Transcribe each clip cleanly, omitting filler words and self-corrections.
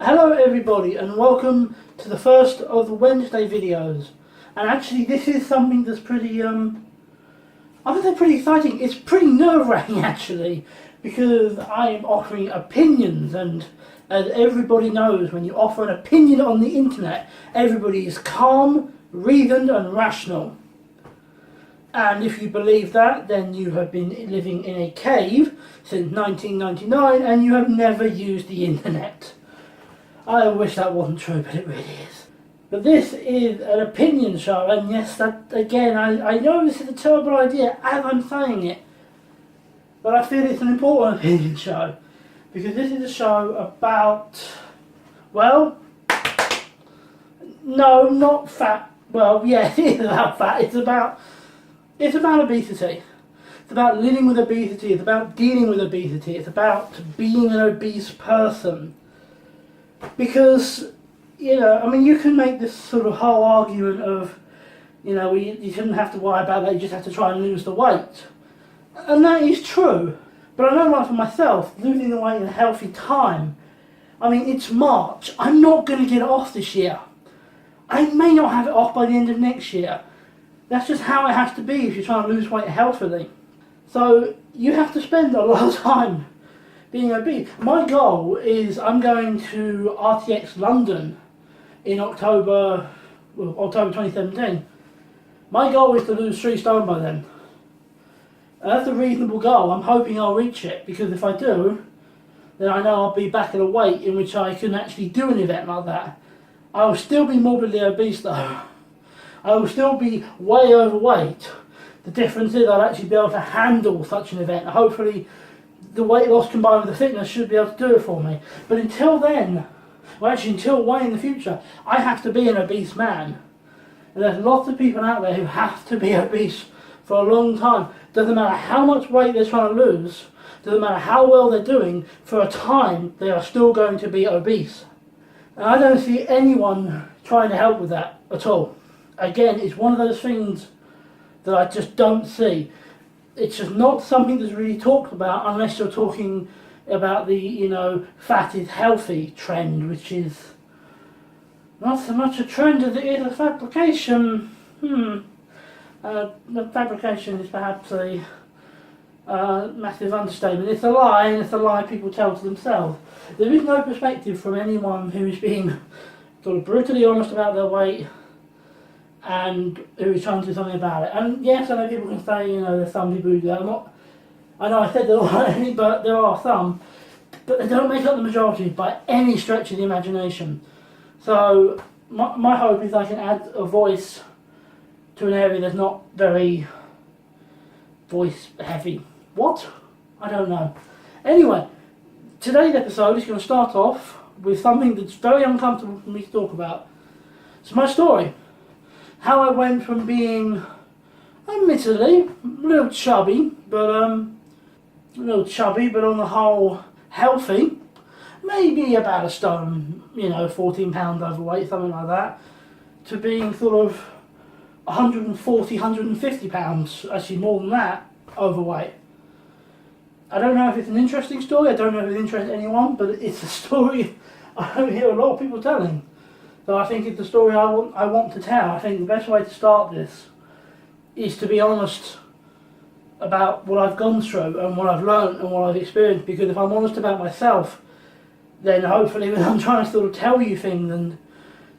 Hello everybody and welcome to the first of the Wednesday videos. And actually this is something that's pretty, I would say pretty exciting. It's pretty nerve-wracking actually, because I am offering opinions, and as everybody knows, when you offer an opinion on the internet, everybody is calm, reasoned and rational. And if you believe that, then you have been living in a cave since 1999 and you have never used the internet. I wish that wasn't true, but it really is. But this is an opinion show, and yes, that again, I know this is a terrible idea as I'm saying it, but I feel it's an important opinion show, because this is a show about, well, no, not fat, well, yeah, it is about fat, it's about obesity. It's about living with obesity, it's about dealing with obesity, it's about being an obese person. Because, you know, I mean, you can make this sort of whole argument of, you know, you shouldn't have to worry about that, you just have to try and lose the weight. And that is true. But I know, like for myself, losing the weight in a healthy time, I mean, it's March. I'm not going to get it off this year. I may not have it off by the end of next year. That's just how it has to be if you're trying to lose weight healthily. So you have to spend a lot of time being obese. My goal is I'm going to RTX London in October 2017. My goal is to lose 3 stone by then. And that's a reasonable goal. I'm hoping I'll reach it, because if I do, then I know I'll be back at a weight in which I can actually do an event like that. I will still be morbidly obese though. I will still be way overweight. The difference is I'll actually be able to handle such an event. Hopefully the weight loss combined with the fitness should be able to do it for me. But until then, well actually until way in the future, I have to be an obese man. And there's lots of people out there who have to be obese for a long time. Doesn't matter how much weight they're trying to lose, doesn't matter how well they're doing, for a time they are still going to be obese. And I don't see anyone trying to help with that at all. Again, it's one of those things that I just don't see. It's just not something that's really talked about unless you're talking about the, you know, fat is healthy trend, which is not so much a trend as it is a fabrication. The fabrication is perhaps a massive understatement. It's a lie, and it's a lie people tell to themselves. There is no perspective from anyone who is being sort of brutally honest about their weight and who is trying to do something about it. And yes, I know people can say, you know, there's some people who do that. I know I said there aren't any, but there are some. But they don't make up the majority by any stretch of the imagination. So my hope is I can add a voice to an area that's not very voice heavy. What? I don't know. Anyway, today's episode is going to start off with something that's very uncomfortable for me to talk about. It's my story. How I went from being, admittedly, a little chubby, but on the whole healthy, maybe about a stone, you know, 14 pounds overweight, something like that, to being sort of 140, 150 pounds, actually more than that, overweight. I don't know if it's an interesting story, I don't know if it interests anyone, but it's a story I don't hear a lot of people telling. So I think it's the story I want to tell. I think the best way to start this is to be honest about what I've gone through and what I've learned and what I've experienced, because if I'm honest about myself, then hopefully when I'm trying to sort of tell you things and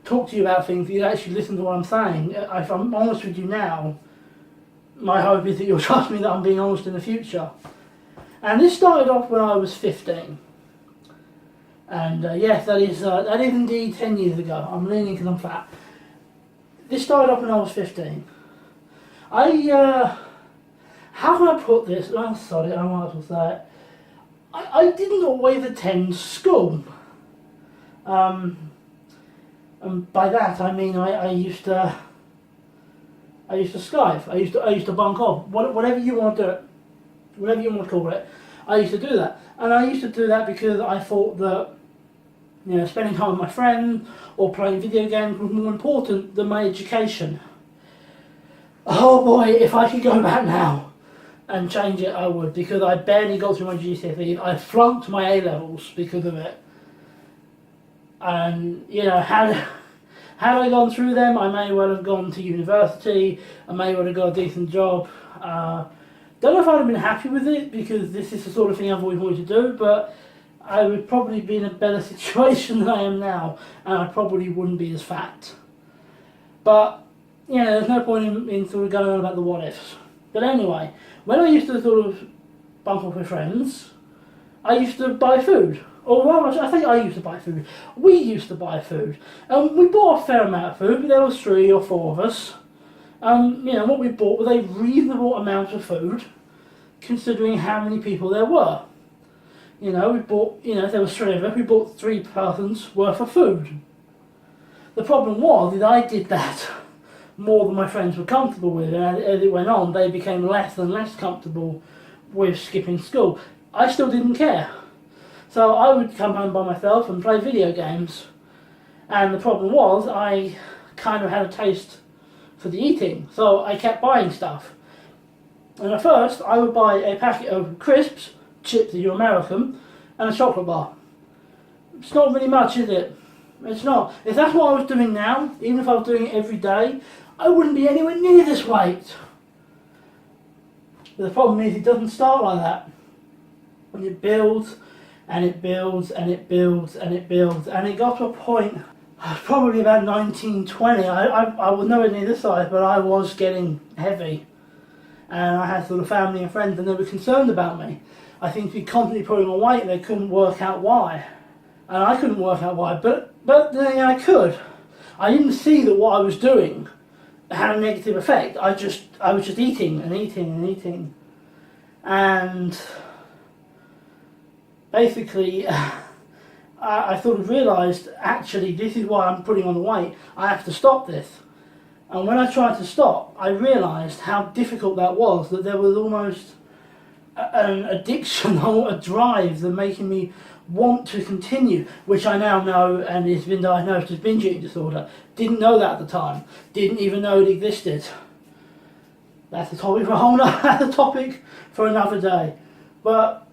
talk to you about things, you actually listen to what I'm saying. If I'm honest with you now, my hope is that you'll trust me that I'm being honest in the future. And this started off when I was 15. And yes, that is indeed 10 years ago. I'm leaning because I'm fat. This started off when I was 15. How can I put this? Oh, sorry, I might as well say it. I didn't always attend school. And by that I mean I used to skive. I used to bunk off. Whatever you want to do it, whatever you want to call it, I used to do that. And I used to do that because I thought that, you know, spending time with my friends or playing video games was more important than my education. Oh boy, if I could go back now and change it, I would, because I barely got through my GCSEs. I flunked my A-levels because of it. And, you know, had I gone through them, I may well have gone to university, I may well have got a decent job. Don't know if I'd have been happy with it, because this is the sort of thing I've always wanted to do, but I would probably be in a better situation than I am now, and I probably wouldn't be as fat. But, you know, there's no point in sort of going on about the what ifs. But anyway, when I used to sort of bump off with friends, I used to buy food. Or well, I think I used to buy food. We used to buy food. We bought a fair amount of food, but there was 3 or 4 of us. You know, what we bought was a reasonable amount of food, considering how many people there were. You know, we bought, you know, if there was 3 of us, we bought 3 persons worth of food. The problem was that I did that more than my friends were comfortable with, and as it went on, they became less and less comfortable with skipping school. I still didn't care. So I would come home by myself and play video games. And the problem was, I kind of had a taste for the eating, so I kept buying stuff. And at first, I would buy a packet of crisps, chips that you're American, and a chocolate bar. It's not really much, is it? It's not. If that's what I was doing now, even if I was doing it every day, I wouldn't be anywhere near this weight. But the problem is, it doesn't start like that. And it builds, and it builds, and it builds, and it builds, and it got to a point, probably about 19, 20, I was nowhere near this size, but I was getting heavy. And I had sort of family and friends, and they were concerned about me. I think to be constantly putting on weight, they couldn't work out why. And I couldn't work out why, but then I could. I didn't see that what I was doing had a negative effect. I was just eating and eating and eating. And basically, I sort of realised, actually, this is why I'm putting on the weight. I have to stop this. And when I tried to stop, I realised how difficult that was, that there was almost an addiction or a drive that making me want to continue, which I now know and has been diagnosed as binge eating disorder. Didn't know that at the time. Didn't even know it existed. That's a topic for a whole other topic for another day. But,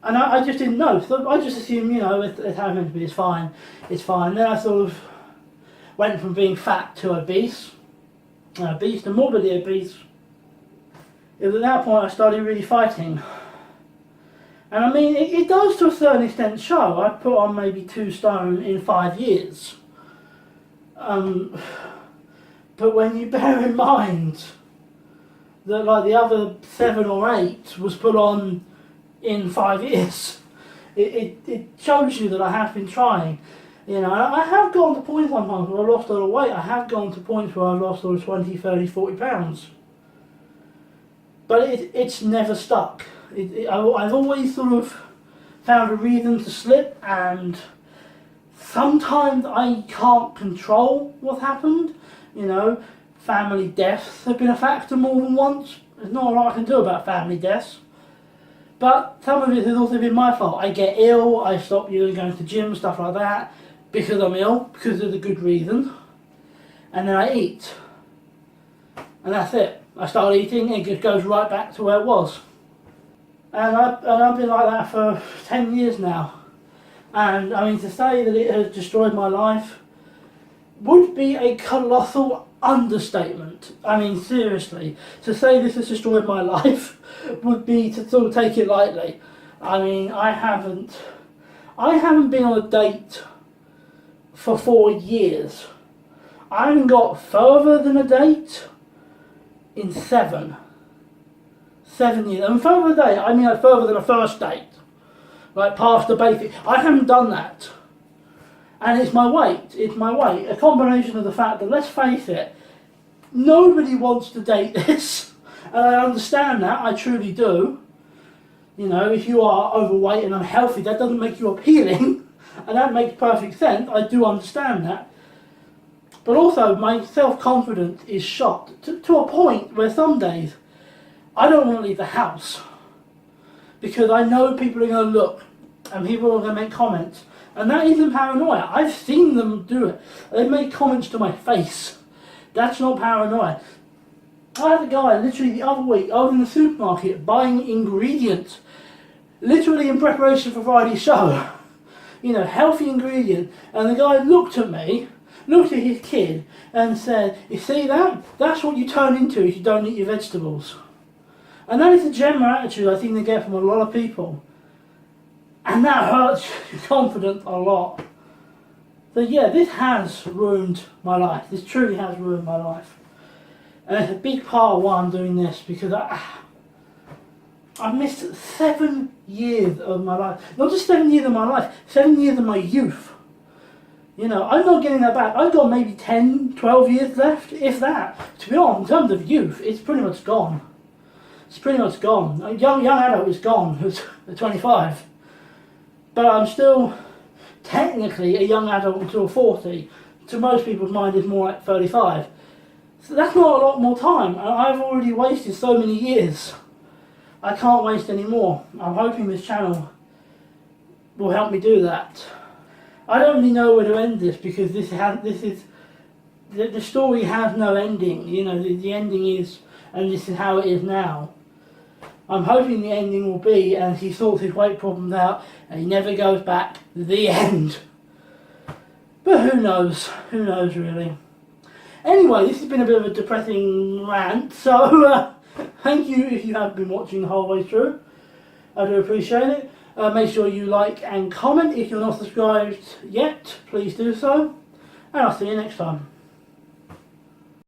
and I just didn't know. So I just assumed, you know, it's how it's meant to be. It's fine. It's fine. Then I sort of went from being fat to obese. Obese to morbidly obese. It was at that point I started really fighting. And I mean, it does to a certain extent show. I put on maybe 2 stone in 5 years. But when you bear in mind that like the other 7 or 8 was put on in 5 years, it shows you that I have been trying. You know, I have gone to points sometimes where I've lost a lot of weight. I have gone to points where I've lost sort of 20, 30, 40 pounds. But it's never stuck. I've always sort of found a reason to slip, and sometimes I can't control what's happened. You know, family deaths have been a factor more than once. There's not a lot I can do about family deaths. But some of it has also been my fault. I get ill, I stop going to the gym, stuff like that, because I'm ill, because of a good reason. And then I eat. And that's it. I start eating and it just goes right back to where it was. And I've been like that for 10 years now. And I mean, to say that it has destroyed my life would be a colossal understatement. I mean, seriously, to say this has destroyed my life would be to sort of take it lightly. I mean, I haven't been on a date for 4 years. I haven't got further than a date in 7 years. And further than a date, I mean like further than a first date. Like past the basic. I haven't done that. And it's my weight. It's my weight. A combination of the fact that, let's face it, nobody wants to date this. And I understand that. I truly do. You know, if you are overweight and unhealthy, that doesn't make you appealing. And that makes perfect sense. I do understand that. But also, my self-confidence is shot to a point where some days I don't want to leave the house. Because I know people are going to look and people are going to make comments. And that isn't paranoia. I've seen them do it. They make comments to my face. That's not paranoia. I had a guy literally the other week, I was in the supermarket buying ingredients, literally in preparation for Friday's show. healthy ingredient. And the guy looked at me, looked at his kid, and said, "You see that? That's what you turn into if you don't eat your vegetables." And that is the general attitude I think they get from a lot of people. And that hurts your confidence a lot. So yeah, this has ruined my life. This truly has ruined my life. And it's a big part of why I'm doing this, because I've missed 7 years of my life. Not just 7 years of my life, 7 years of my youth. I'm not getting that back. I've got maybe 10, 12 years left, if that. To be honest, in terms of youth, it's pretty much gone. It's pretty much gone. A young adult is gone, who's 25. But I'm still technically a young adult until 40. To most people's mind, it's more like 35. So that's not a lot more time. I've already wasted so many years. I can't waste any more. I'm hoping this channel will help me do that. I don't really know where to end this, because the story has no ending. The ending is, and this is how it is now. I'm hoping the ending will be, and he sorts his weight problems out, and he never goes back. The end. But who knows? Who knows, really? Anyway, this has been a bit of a depressing rant, so thank you if you have been watching the whole way through. I do appreciate it. Make sure you like and comment. If you're not subscribed yet, please do so. And I'll see you next time.